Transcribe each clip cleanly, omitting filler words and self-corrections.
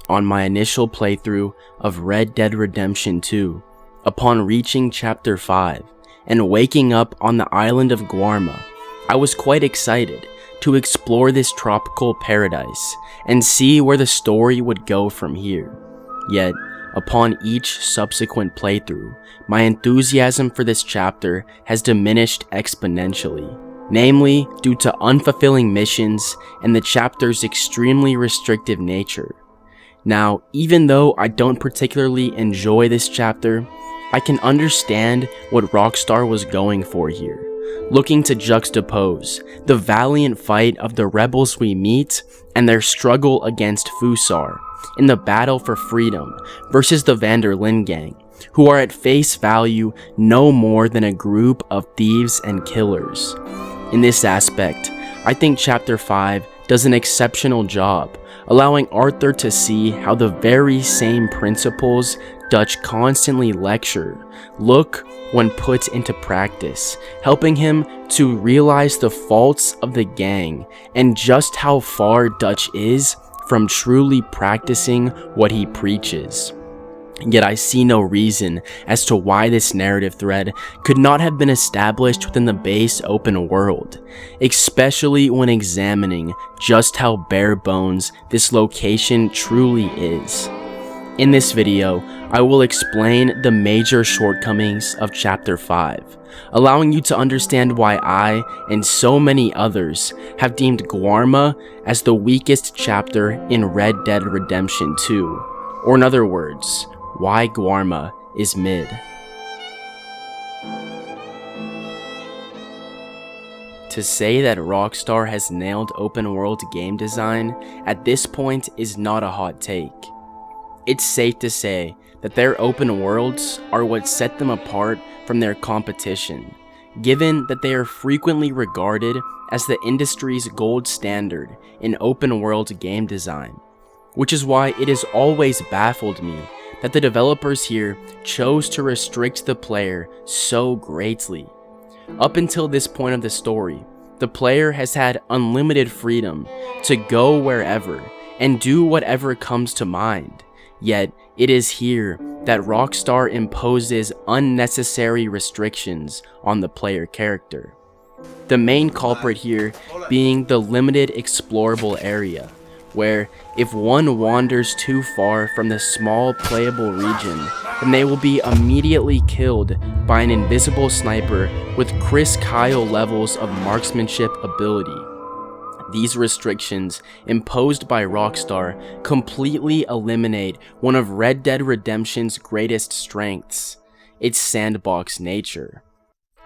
on my initial playthrough of Red Dead Redemption 2, upon reaching Chapter 5 and waking up on the island of Guarma, I was quite excited to explore this tropical paradise and see where the story would go from here. Yet, upon each subsequent playthrough, my enthusiasm for this chapter has diminished exponentially, namely due to unfulfilling missions and the chapter's extremely restrictive nature. Now, even though I don't particularly enjoy this chapter, I can understand what Rockstar was going for here, looking to juxtapose the valiant fight of the rebels we meet and their struggle against Fusar in the battle for freedom versus the Van der Linde gang, who are at face value no more than a group of thieves and killers. In this aspect, I think Chapter 5 does an exceptional job, allowing Arthur to see how the very same principles Dutch constantly lecture look when put into practice, helping him to realize the faults of the gang and just how far Dutch is from truly practicing what he preaches. Yet I see no reason as to why this narrative thread could not have been established within the base open world, especially when examining just how bare bones this location truly is. In this video, I will explain the major shortcomings of Chapter 5, allowing you to understand why I and so many others have deemed Guarma as the weakest chapter in Red Dead Redemption 2, or in other words, why Guarma is mid. To say that Rockstar has nailed open world game design at this point is not a hot take. It's safe to say that their open worlds are what set them apart from their competition, given that they are frequently regarded as the industry's gold standard in open world game design, which is why it has always baffled me that the developers here chose to restrict the player so greatly. Up until this point of the story, the player has had unlimited freedom to go wherever and do whatever comes to mind. Yet, it is here that Rockstar imposes unnecessary restrictions on the player character. The main culprit here being the limited explorable area, where if one wanders too far from the small playable region, then they will be immediately killed by an invisible sniper with Chris Kyle levels of marksmanship ability. These restrictions, imposed by Rockstar, completely eliminate one of Red Dead Redemption's greatest strengths, its sandbox nature.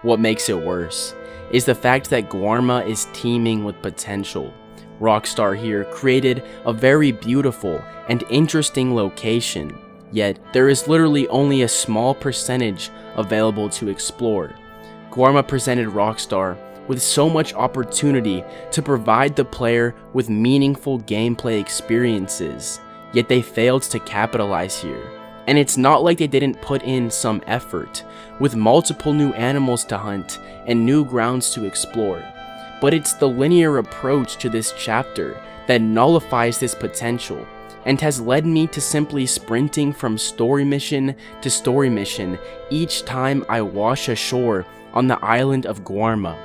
What makes it worse is the fact that Guarma is teeming with potential. Rockstar here created a very beautiful and interesting location, yet there is literally only a small percentage available to explore. Guarma presented Rockstar with so much opportunity to provide the player with meaningful gameplay experiences, yet they failed to capitalize here. And it's not like they didn't put in some effort, with multiple new animals to hunt and new grounds to explore. But it's the linear approach to this chapter that nullifies this potential, and has led me to simply sprinting from story mission to story mission each time I wash ashore on the island of Guarma.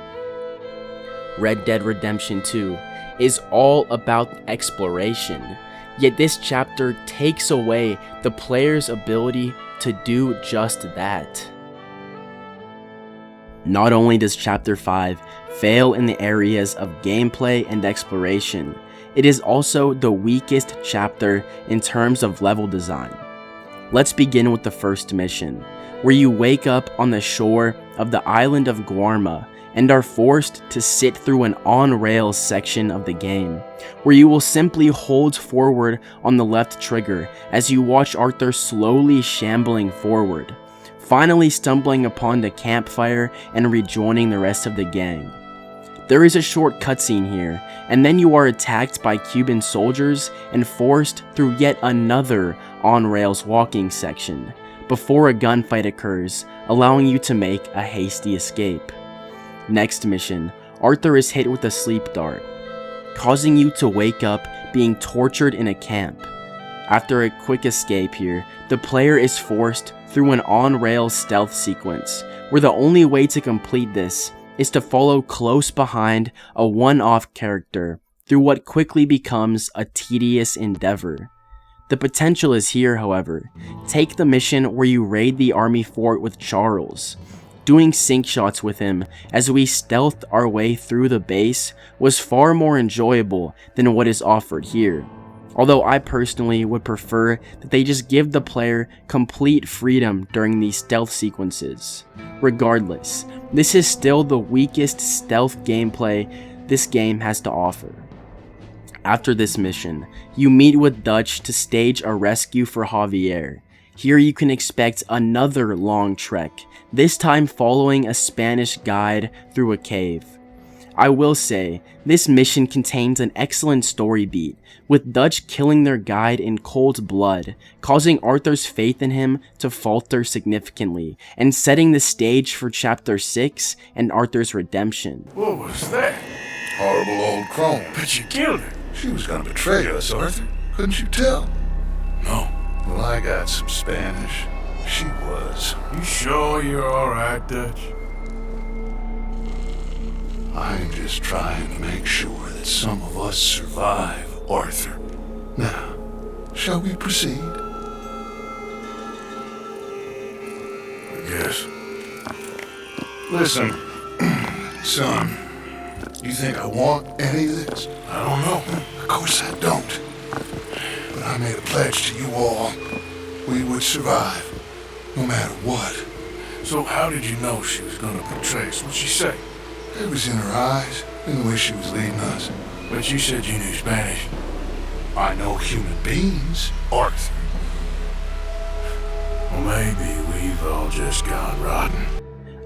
Red Dead Redemption 2 is all about exploration, yet this chapter takes away the player's ability to do just that. Not only does Chapter 5 fail in the areas of gameplay and exploration, it is also the weakest chapter in terms of level design. Let's begin with the first mission, where you wake up on the shore of the island of Guarma and are forced to sit through an on-rails section of the game, where you will simply hold forward on the left trigger as you watch Arthur slowly shambling forward, finally stumbling upon the campfire and rejoining the rest of the gang. There is a short cutscene here, and then you are attacked by Cuban soldiers and forced through yet another on-rails walking section, before a gunfight occurs, allowing you to make a hasty escape. Next mission, Arthur is hit with a sleep dart, causing you to wake up being tortured in a camp. After a quick escape here, the player is forced through an on-rails stealth sequence, where the only way to complete this is to follow close behind a one-off character through what quickly becomes a tedious endeavor. The potential is here, however. Take the mission where you raid the army fort with Charles. Doing sync shots with him as we stealthed our way through the base was far more enjoyable than what is offered here. Although I personally would prefer that they just give the player complete freedom during these stealth sequences. Regardless, this is still the weakest stealth gameplay this game has to offer. After this mission, you meet with Dutch to stage a rescue for Javier. Here you can expect another long trek, this time following a Spanish guide through a cave. I will say, this mission contains an excellent story beat, with Dutch killing their guide in cold blood, causing Arthur's faith in him to falter significantly, and setting the stage for Chapter 6 and Arthur's redemption. What was that? Horrible old crone. But you killed her. She was gonna betray us, Arthur. Couldn't you tell? No. Well, I got some Spanish. She was. You sure you're alright, Dutch? I'm just trying to make sure that some of us survive, Arthur. Now, shall we proceed? I guess. Listen, Son, you think I want any of this? I don't know. Of course I don't. But I made a pledge to you all. We would survive, no matter what. So how did you know she was gonna betray us? What'd she say? It was in her eyes, in the way she was leading us. But you said you knew Spanish. I know human beings, Arthur. Well, maybe we've all just gone rotten.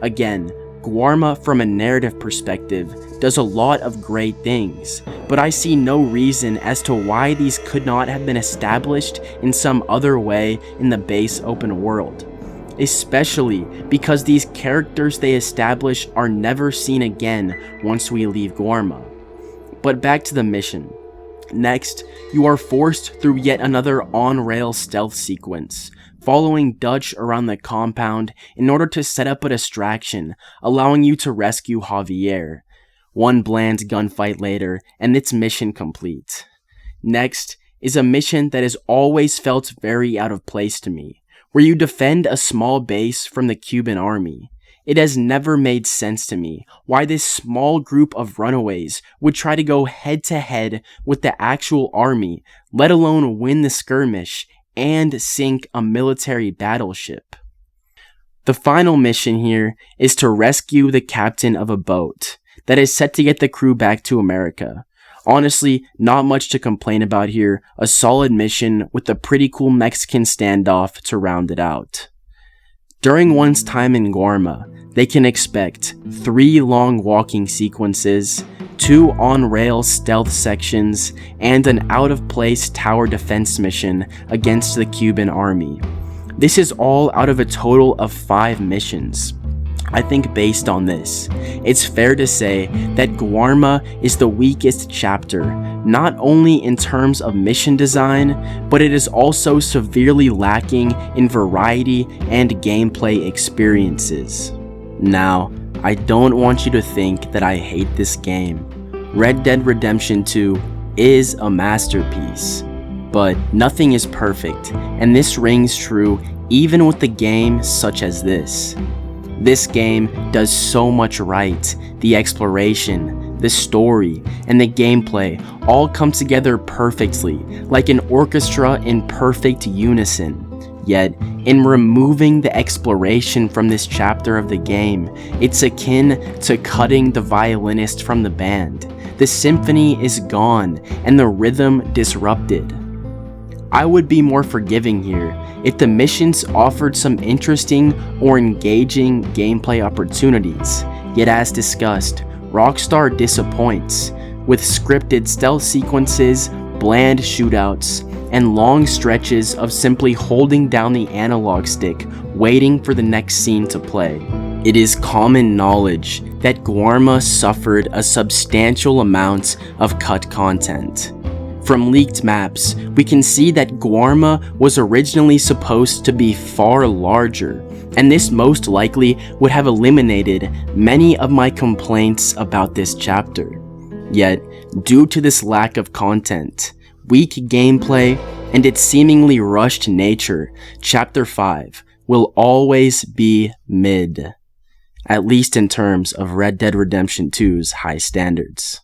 Again, Guarma from a narrative perspective does a lot of great things, but I see no reason as to why these could not have been established in some other way in the base open world. Especially because these characters they establish are never seen again once we leave Guarma. But back to the mission. Next, you are forced through yet another on-rail stealth sequence, following Dutch around the compound in order to set up a distraction, allowing you to rescue Javier. One bland gunfight later, and it's mission complete. Next is a mission that has always felt very out of place to me, where you defend a small base from the Cuban army. It has never made sense to me why this small group of runaways would try to go head to head with the actual army, let alone win the skirmish and sink a military battleship. The final mission here is to rescue the captain of a boat that is set to get the crew back to America. Honestly, not much to complain about here, a solid mission with a pretty cool Mexican standoff to round it out. During one's time in Guarma, they can expect 3 long walking sequences, 2 on-rail stealth sections, and an out-of-place tower defense mission against the Cuban army. This is all out of a total of 5 missions. I think based on this, it's fair to say that Guarma is the weakest chapter, not only in terms of mission design, but it is also severely lacking in variety and gameplay experiences. Now, I don't want you to think that I hate this game. Red Dead Redemption 2 is a masterpiece, but nothing is perfect, and this rings true even with the game such as this. This game does so much right. The exploration, the story, and the gameplay all come together perfectly, like an orchestra in perfect unison. Yet, in removing the exploration from this chapter of the game, it's akin to cutting the violinist from the band. The symphony is gone, and the rhythm disrupted. I would be more forgiving here if the missions offered some interesting or engaging gameplay opportunities. Yet as discussed, Rockstar disappoints, with scripted stealth sequences, bland shootouts, and long stretches of simply holding down the analog stick, waiting for the next scene to play. It is common knowledge that Guarma suffered a substantial amount of cut content. From leaked maps, we can see that Guarma was originally supposed to be far larger, and this most likely would have eliminated many of my complaints about this chapter. Yet, due to this lack of content, weak gameplay, and its seemingly rushed nature, Chapter 5 will always be mid, at least in terms of Red Dead Redemption 2's high standards.